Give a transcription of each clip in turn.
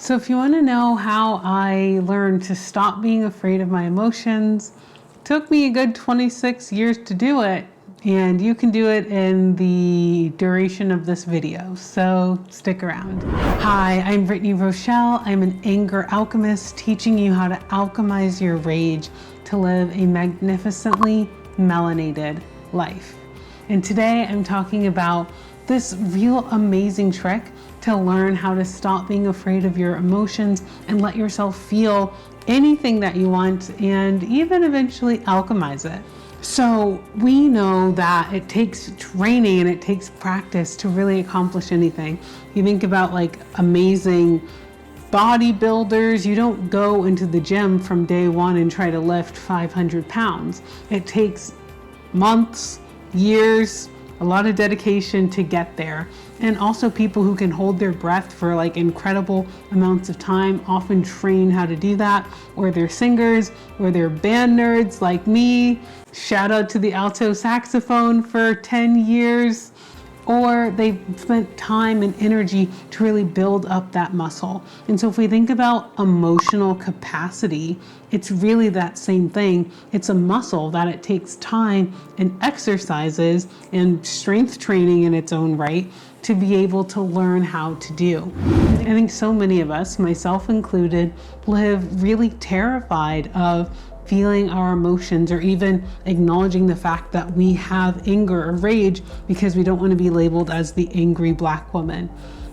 So if you want to know how I learned to stop being afraid of my emotions, it took me a good 26 years to do it, and you can do it in the duration of this video, so stick around. Hi, I'm Brittany Rochelle. I'm an anger alchemist teaching you how to alchemize your rage to live a magnificently melanated life. And today I'm talking about this real amazing trick to learn how to stop being afraid of your emotions and let yourself feel anything that you want and even eventually alchemize it. So we know that it takes training and it takes practice to really accomplish anything. You think about like amazing bodybuilders, you don't go into the gym from day one and try to lift 500 pounds. It takes months, years, a lot of dedication to get there. And also people who can hold their breath for like incredible amounts of time often train how to do that, or they're singers, or they're band nerds like me. Shout out to the alto saxophone for 10 years. Or they've spent time and energy to really build up that muscle. And so if we think about emotional capacity, it's really that same thing. It's a muscle that it takes time and exercises and strength training in its own right to be able to learn how to do. I think so many of us, myself included, live really terrified of feeling our emotions or even acknowledging the fact that we have anger or rage because we don't want to be labeled as the angry Black woman.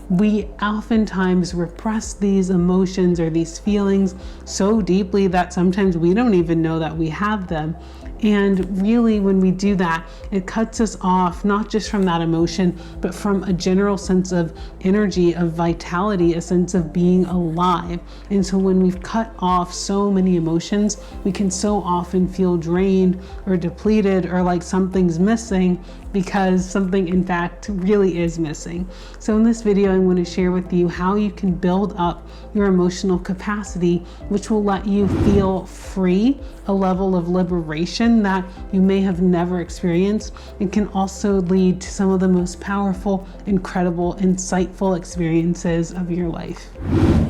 We oftentimes repress these emotions or these feelings so deeply that sometimes we don't even know that we have them. And really, when we do that, it cuts us off, not just from that emotion, but from a general sense of energy, of vitality, a sense of being alive. And so when we've cut off so many emotions, we can so often feel drained or depleted or like something's missing because something in fact really is missing. So in this video, I'm going to share with you how you can build up your emotional capacity, which will let you feel free, a level of liberation that you may have never experienced. It can also lead to some of the most powerful, incredible, insightful experiences of your life.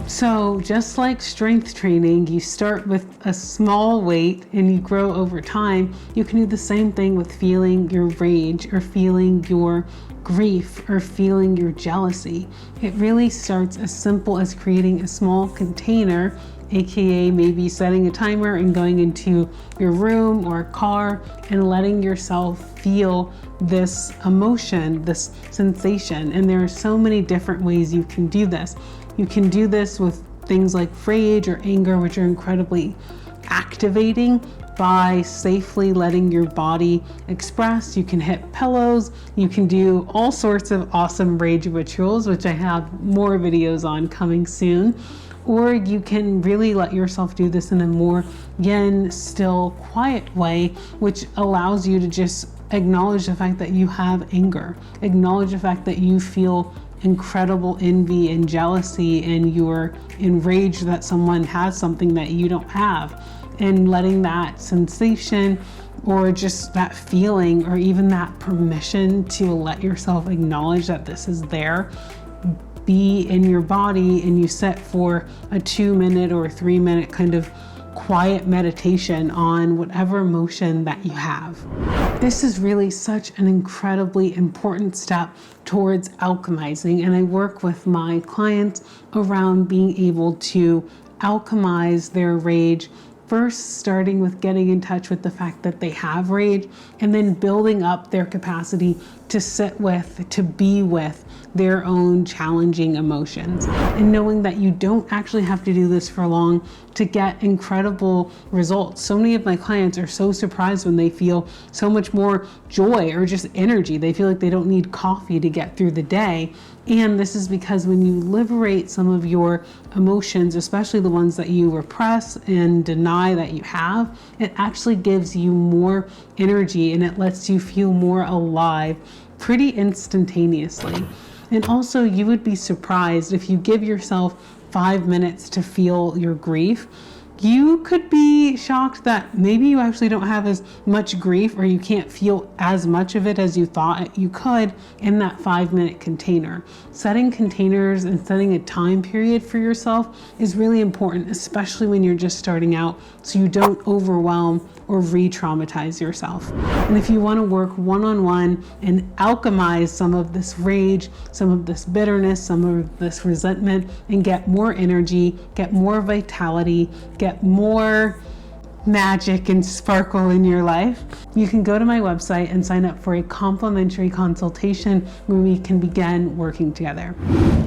So just like strength training, you start with a small weight and you grow over time. You can do the same thing with feeling your rage or feeling your grief or feeling your jealousy. It really starts as simple as creating a small container, aka maybe setting a timer and going into your room or car and letting yourself feel this emotion, this sensation. And there are so many different ways you can do this. You can do this with things like rage or anger, which are incredibly activating, by safely letting your body express. You can hit pillows. You can do all sorts of awesome rage rituals, which I have more videos on coming soon. Or you can really let yourself do this in a more yin, still, quiet way, which allows you to just acknowledge the fact that you have anger, acknowledge the fact that you feel incredible envy and jealousy and you're enraged that someone has something that you don't have, and letting that sensation or just that feeling or even that permission to let yourself acknowledge that this is there be in your body, and you sit for a 2-minute or 3-minute kind of quiet meditation on whatever emotion that you have. This is really such an incredibly important step towards alchemizing, and I work with my clients around being able to alchemize their rage, first starting with getting in touch with the fact that they have rage, and then building up their capacity to sit with, to be with their own challenging emotions, and knowing that you don't actually have to do this for long to get incredible results. So many of my clients are so surprised when they feel so much more joy or just energy. They feel like they don't need coffee to get through the day. And this is because when you liberate some of your emotions, especially the ones that you repress and deny that you have, it actually gives you more energy and it lets you feel more alive pretty instantaneously. And also, you would be surprised if you give yourself 5 minutes to feel your grief. you could be shocked that maybe you actually don't have as much grief, or you can't feel as much of it as you thought you could in that 5-minute container. Setting containers and setting a time period for yourself is really important, especially when you're just starting out, so you don't overwhelm or re-traumatize yourself. And if you want to work one-on-one and alchemize some of this rage, some of this bitterness, some of this resentment, and get more energy, get more vitality, get more magic and sparkle in your life, you can go to my website and sign up for a complimentary consultation where we can begin working together.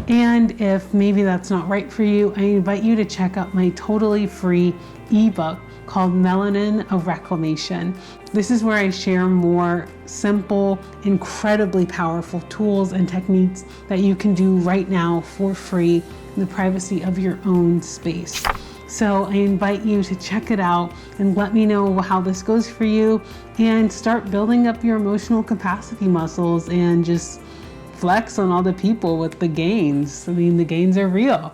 And if maybe that's not right for you, I invite you to check out my totally free ebook called Melanin of Reclamation. This is where I share more simple, incredibly powerful tools and techniques that you can do right now for free in the privacy of your own space. So I invite you to check it out and let me know how this goes for you, and start building up your emotional capacity muscles and just flex on all the people with the gains. I mean, the gains are real.